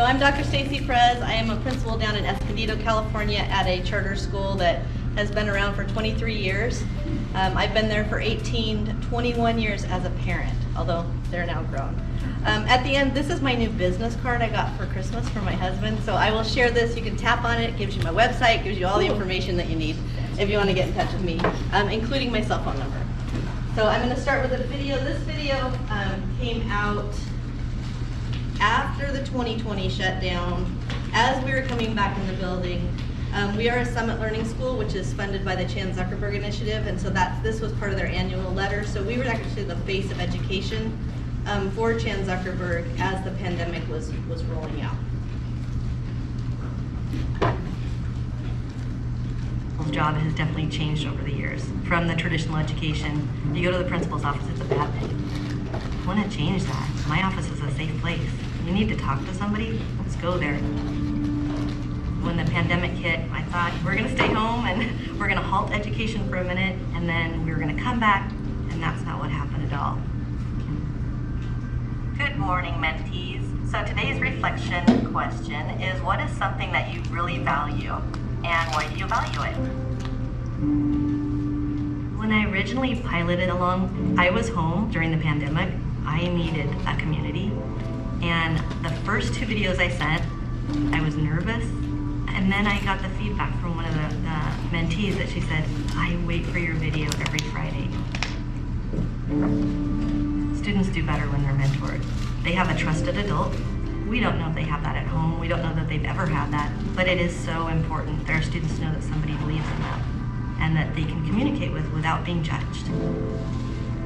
So I'm Dr. Stacy Perez. I am a principal down in Escondido, California at a charter school that has been around for 23 years. I've been there for 21 years as a parent, although they're now grown. At the end, this is my new business card I got for Christmas from my husband. So I will share this. You can tap on it. It gives you my website, gives you all the information that you need if you want to get in touch with me, including my cell phone number. So I'm going to start with a video. This video came out after the 2020 shutdown, as we were coming back in the building. We are a Summit Learning School, which is funded by the Chan Zuckerberg Initiative, and so this was part of their annual letter. So we were actually the face of education for Chan Zuckerberg as the pandemic was rolling out. Job has definitely changed over the years. From the traditional education, you go to the principal's office, it's a bad thing. I want to change that. My office is a safe place. You need to talk to somebody, let's go there. When the pandemic hit, I thought we're going to stay home and we're going to halt education for a minute, and then we were going to come back, and that's not what happened at all. Good morning, mentees. So today's reflection question is, what is something that you really value, and why do you value it? When I originally piloted along, I was home during the pandemic. I needed a community, and the first 2 videos I sent, I was nervous, and then I got the feedback from one of the mentees that she said, I wait for your video every Friday. Students do better when they're mentored. They have a trusted adult. We don't know if they have that at home. We don't know that they've ever had that, but it is so important. There are students who know that somebody believes in them and that they can communicate with without being judged.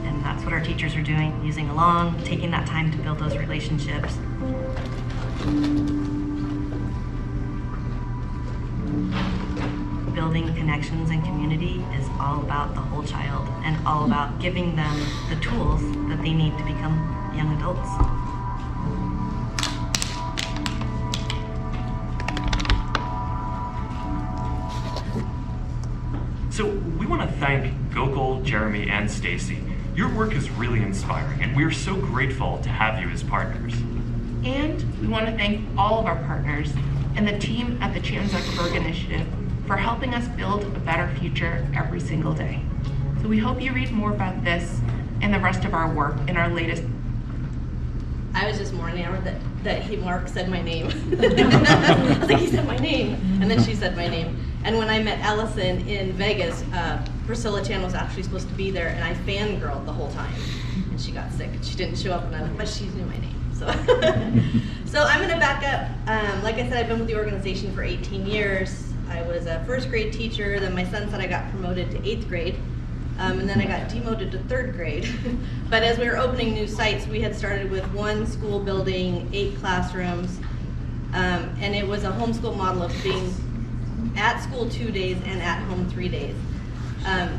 And that's what our teachers are doing, using along, taking that time to build those relationships. Building connections and community is all about the whole child and all about giving them the tools that they need to become young adults. So we want to thank Gokul, Jeremy, and Stacy. Your work is really inspiring, and we are so grateful to have you as partners. And we want to thank all of our partners and the team at the Chan Zuckerberg Initiative for helping us build a better future every single day. So we hope you read more about this and the rest of our work in our latest. I was just more enamored that Mark said my name. I was like, he said my name, and then she said my name. And when I met Allison in Vegas, Priscilla Chan was actually supposed to be there, and I fangirled the whole time. And she got sick, and she didn't show up, but she knew my name. So, so I'm going to back up. Like I said, I've been with the organization for 18 years. I was a 1st grade teacher. Then my son said I got promoted to 8th grade. And then I got demoted to 3rd grade. But as we were opening new sites, we had started with 1 school building, 8 classrooms, and it was a homeschool model of being at school 2 days and at home 3 days.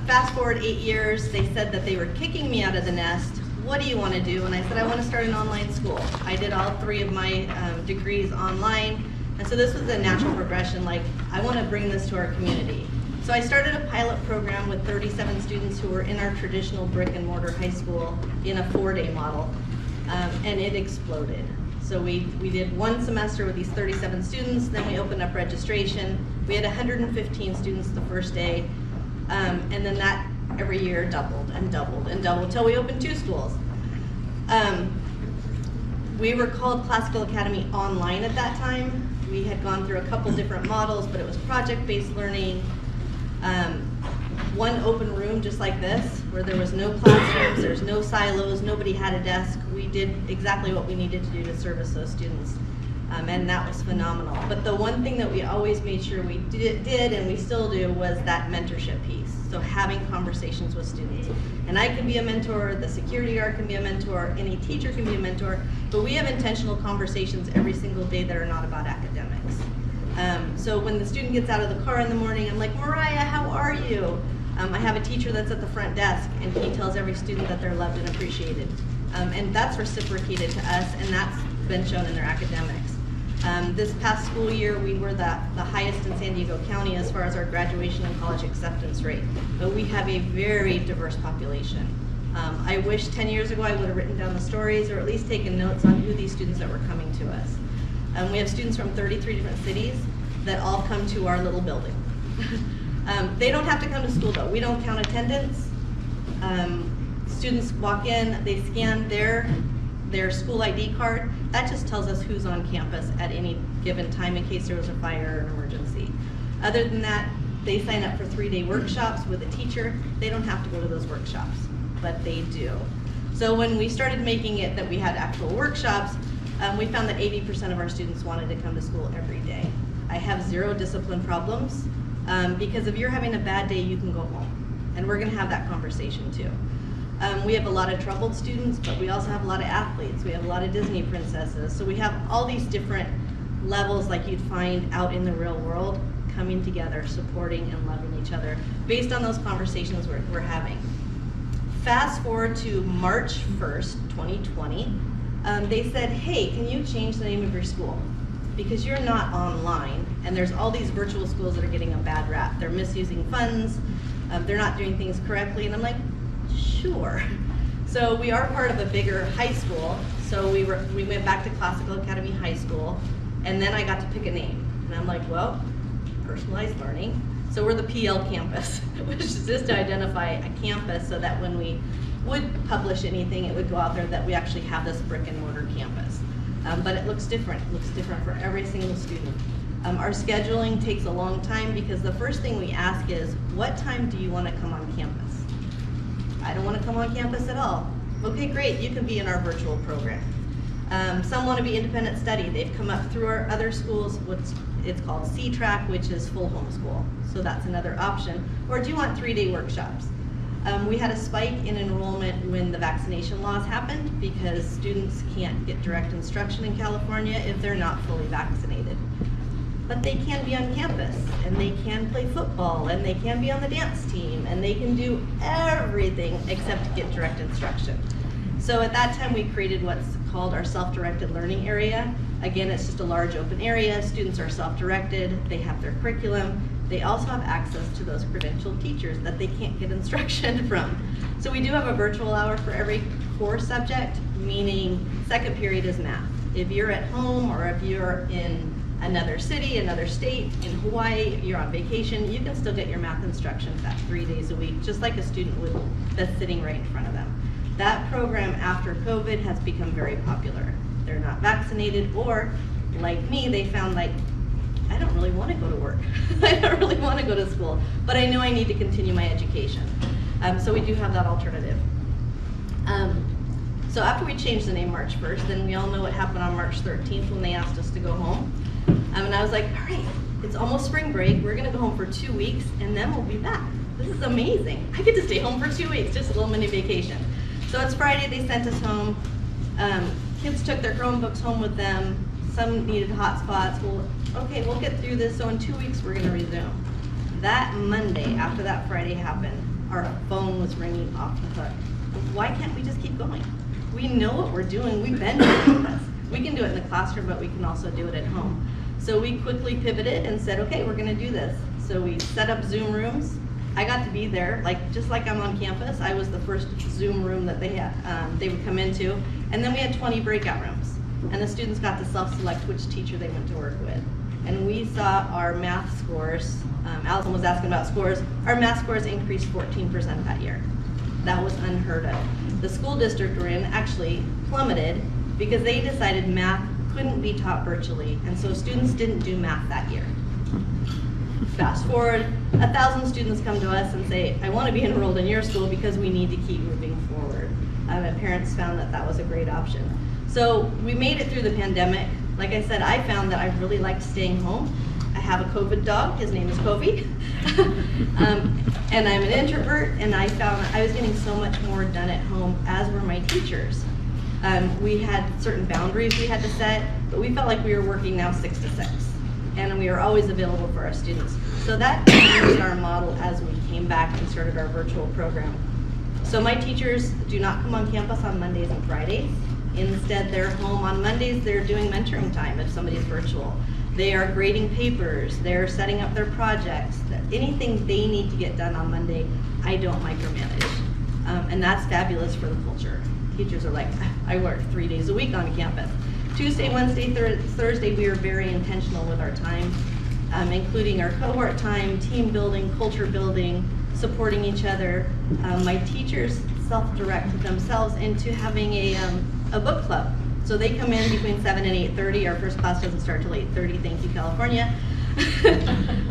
Fast forward 8 years, they said that they were kicking me out of the nest. What do you want to do? And I said, I want to start an online school. I did all 3 of my degrees online, and so this was a natural progression, like, I want to bring this to our community. So I started a pilot program with 37 students who were in our traditional brick and mortar high school in a 4-day model, and it exploded. So we did 1 semester with these 37 students, then we opened up registration. We had 115 students the first day, and then that every year doubled and doubled and doubled until we opened 2 schools. We were called Classical Academy Online at that time. We had gone through a couple different models, but it was project-based learning. 1 open room just like this, where there was no classrooms, there's no silos, nobody had a desk. We did exactly what we needed to do to service those students, and that was phenomenal. But the one thing that we always made sure we did and we still do was that mentorship piece. So having conversations with students. And I can be a mentor, the security guard can be a mentor, any teacher can be a mentor, but we have intentional conversations every single day that are not about academics. So when the student gets out of the car in the morning, I'm like, Mariah, how are you? I have a teacher that's at the front desk, and he tells every student that they're loved and appreciated. And that's reciprocated to us, and that's been shown in their academics. This past school year, we were the highest in San Diego County as far as our graduation and college acceptance rate. But we have a very diverse population. I wish 10 years ago I would have written down the stories or at least taken notes on who these students that were coming to us. We have students from 33 different cities that all come to our little building. They don't have to come to school though. We don't count attendance. Students walk in, they scan their school ID card. That just tells us who's on campus at any given time in case there was a fire or an emergency. Other than that, they sign up for 3-day workshops with a teacher. They don't have to go to those workshops, but they do. So when we started making it that we had actual workshops, we found that 80% of our students wanted to come to school every day. I have 0 discipline problems because if you're having a bad day, you can go home. And we're gonna have that conversation too. We have a lot of troubled students, but we also have a lot of athletes. We have a lot of Disney princesses. So we have all these different levels like you'd find out in the real world coming together, supporting and loving each other based on those conversations we're having. Fast forward to March 1st, 2020, they said, hey, can you change the name of your school? Because you're not online, and there's all these virtual schools that are getting a bad rap. They're misusing funds, they're not doing things correctly, and I'm like, sure. So we are part of a bigger high school, so we went back to Classical Academy High School, and then I got to pick a name. And I'm like, well, personalized learning. So we're the PL campus, which is just to identify a campus so that when we would publish anything, it would go out there that we actually have this brick and mortar campus. But it looks different. It looks different for every single student. Our scheduling takes a long time because the first thing we ask is, what time do you want to come on campus? I don't want to come on campus at all. Okay, great, you can be in our virtual program. Some want to be independent study. They've come up through our other schools, it's called C-Track, which is full homeschool. So that's another option. Or do you want 3-day workshops? We had a spike in enrollment when the vaccination laws happened because students can't get direct instruction in California if they're not fully vaccinated. But they can be on campus, and they can play football, and they can be on the dance team, and they can do everything except get direct instruction. So at that time, we created what's called our self-directed learning area. Again, it's just a large open area. Students are self-directed. They have their curriculum. They also have access to those credentialed teachers that they can't get instruction from. So we do have a virtual hour for every core subject, meaning second period is math. If you're at home or if you're in another city, another state, in Hawaii, you're on vacation, you can still get your math instructions at 3 days a week, just like a student would that's sitting right in front of them. That program after COVID has become very popular. They're not vaccinated, or like me, they found like, I don't really want to go to work. I don't really want to go to school, but I know I need to continue my education. So we do have that alternative. So after we changed the name March 1st, then we all know what happened on March 13th when they asked us to go home. And I was like, all right, it's almost spring break. We're gonna go home for 2 weeks and then we'll be back. This is amazing. I get to stay home for 2 weeks, just a little mini vacation. So it's Friday, they sent us home. Kids took their Chromebooks home with them. Some needed hotspots. Well, okay, we'll get through this. So in 2 weeks, we're gonna resume. That Monday, after that Friday happened, our phone was ringing off the hook. Why can't we just keep going? We know what we're doing. We've been doing this. We can do it in the classroom, but we can also do it at home. So we quickly pivoted and said, okay, we're gonna do this. So we set up Zoom rooms. I got to be there, just like I'm on campus. I was the first Zoom room that they would come into. And then we had 20 breakout rooms. And the students got to self-select which teacher they went to work with. And we saw our math scores, Allison was asking about scores, our math scores increased 14% that year. That was unheard of. The school district we're in actually plummeted because they decided math couldn't be taught virtually, and so students didn't do math that year. Fast forward, 1,000 students come to us and say, I want to be enrolled in your school because we need to keep moving forward. And parents found that that was a great option. So we made it through the pandemic. Like I said, I found that I really liked staying home. I have a COVID dog, his name is Kobe. And I'm an introvert, and I found I was getting so much more done at home, as were my teachers. We had certain boundaries we had to set, but we felt like we were working now 6 to 6. And we were always available for our students. So that changed our model as we came back and started our virtual program. So my teachers do not come on campus on Mondays and Fridays. Instead, they're home on Mondays, they're doing mentoring time if somebody's virtual. They are grading papers, they're setting up their projects. Anything they need to get done on Monday, I don't micromanage. And that's fabulous for the culture. Teachers are like, I work 3 days a week on campus. Tuesday, Wednesday, Thursday, we are very intentional with our time, including our cohort time, team building, culture building, supporting each other. My teachers self-direct themselves into having a book club. So they come in between 7 and 8:30. Our first class doesn't start till 8:30, thank you, California.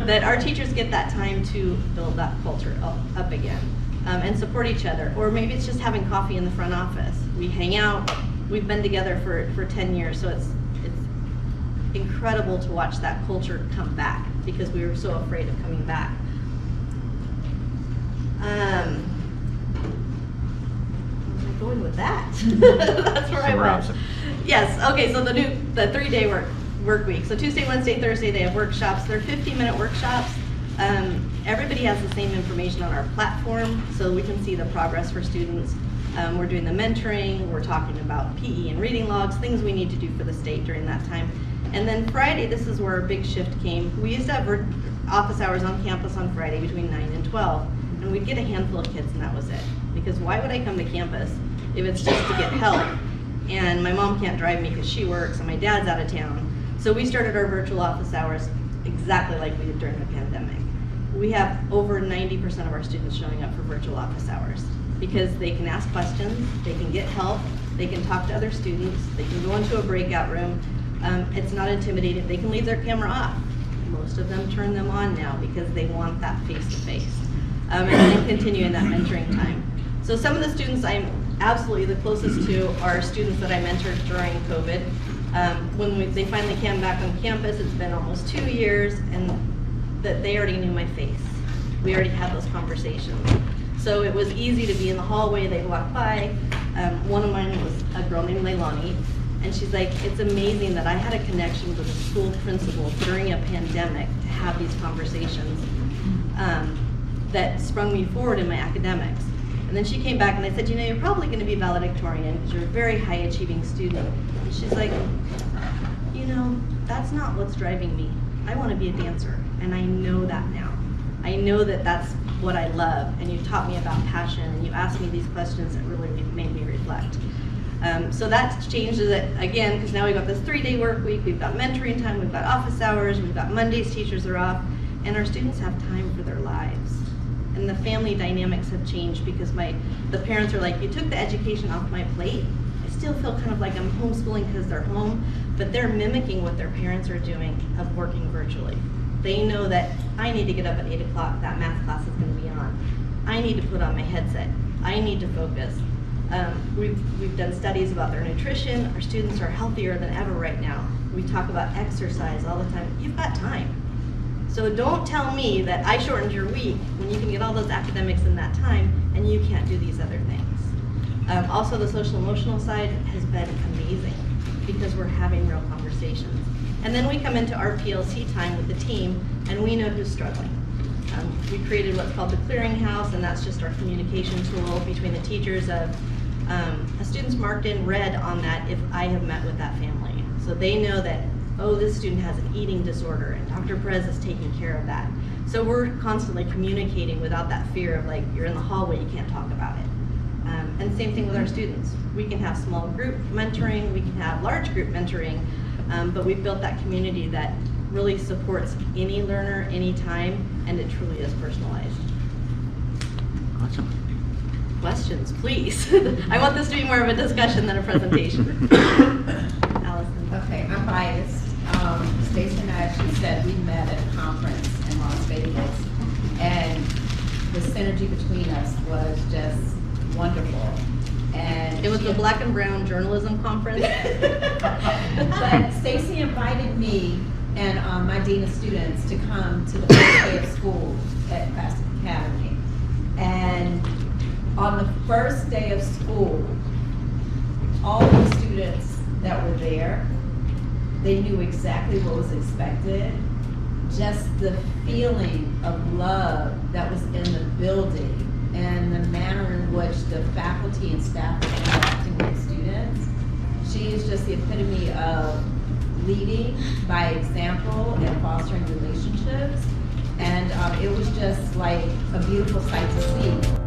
That our teachers get that time to build that culture up again and support each other. Or maybe it's just having coffee in the front office. We hang out. We've been together for 10 years, so it's incredible to watch that culture come back because we were so afraid of coming back. Where was I going with that? That's where I was. Yes, okay, so the 3-day work week. So Tuesday, Wednesday, Thursday, they have workshops. They're 15-minute workshops. Everybody has the same information on our platform, so we can see the progress for students. We're doing the mentoring, we're talking about PE and reading logs, things we need to do for the state during that time. And then Friday, this is where our big shift came. We used to have office hours on campus on Friday between 9 and 12, and we'd get a handful of kids and that was it. Because why would I come to campus if it's just to get help? And my mom can't drive me because she works and my dad's out of town. So we started our virtual office hours exactly like we did during the pandemic. We have over 90% of our students showing up for virtual office hours because they can ask questions, they can get help, they can talk to other students, they can go into a breakout room. It's not intimidating, they can leave their camera off. Most of them turn them on now because they want that face-to-face. And then continuing that mentoring time. So some of the students I'm absolutely the closest to are students that I mentored during COVID. When they finally came back on campus, it's been almost 2 years, and that they already knew my face. We already had those conversations. So it was easy to be in the hallway, they'd walk by. One of mine was a girl named Leilani, and she's like, it's amazing that I had a connection with a school principal during a pandemic to have these conversations that sprung me forward in my academics. And then she came back and I said, you know, you're probably going to be valedictorian because you're a very high achieving student. And she's like, you know, that's not what's driving me. I want to be a dancer, and I know that now. I know that that's what I love, and you taught me about passion, and you asked me these questions that really made me reflect. So that changes it again, because now we've got this 3-day work week, we've got mentoring time, we've got office hours, we've got Mondays teachers are off, and our students have time for their lives. And the family dynamics have changed because the parents are like, you took the education off my plate. I still feel kind of like I'm homeschooling because they're home, but they're mimicking what their parents are doing of working virtually. They know that I need to get up at 8 o'clock, that math class is going to be on. I need to put on my headset. I need to focus. We've done studies about their nutrition. Our students are healthier than ever right now. We talk about exercise all the time. You've got time. So don't tell me that I shortened your week when you can get all those academics in that time and you can't do these other things. Also, the social emotional side has been amazing because we're having real conversations. And then we come into our PLC time with the team and we know who's struggling. We created what's called the clearinghouse, and that's just our communication tool between the teachers of a student's marked in red on that if I have met with that family. So they know that, oh, this student has an eating disorder and Dr. Perez is taking care of that. So we're constantly communicating without that fear of like, you're in the hallway, you can't talk about it. And same thing with our students. We can have small group mentoring, we can have large group mentoring, but we've built that community that really supports any learner, anytime, and it truly is personalized. Awesome. Questions, please. I want this to be more of a discussion than a presentation. Allison. Okay, I'm biased. Stacy and I actually said we met at a conference in Las Vegas, and the synergy between us was just wonderful. And It was the Black and Brown Journalism Conference. But Stacy invited me and my dean of students to come to the first day of school at Classic Academy. And on the first day of school, all the students that were there, they knew exactly what was expected. Just the feeling of love that was in the building and the manner in which the faculty and staff were interacting with students. She is just the epitome of leading by example and fostering relationships. And it was just like a beautiful sight to see.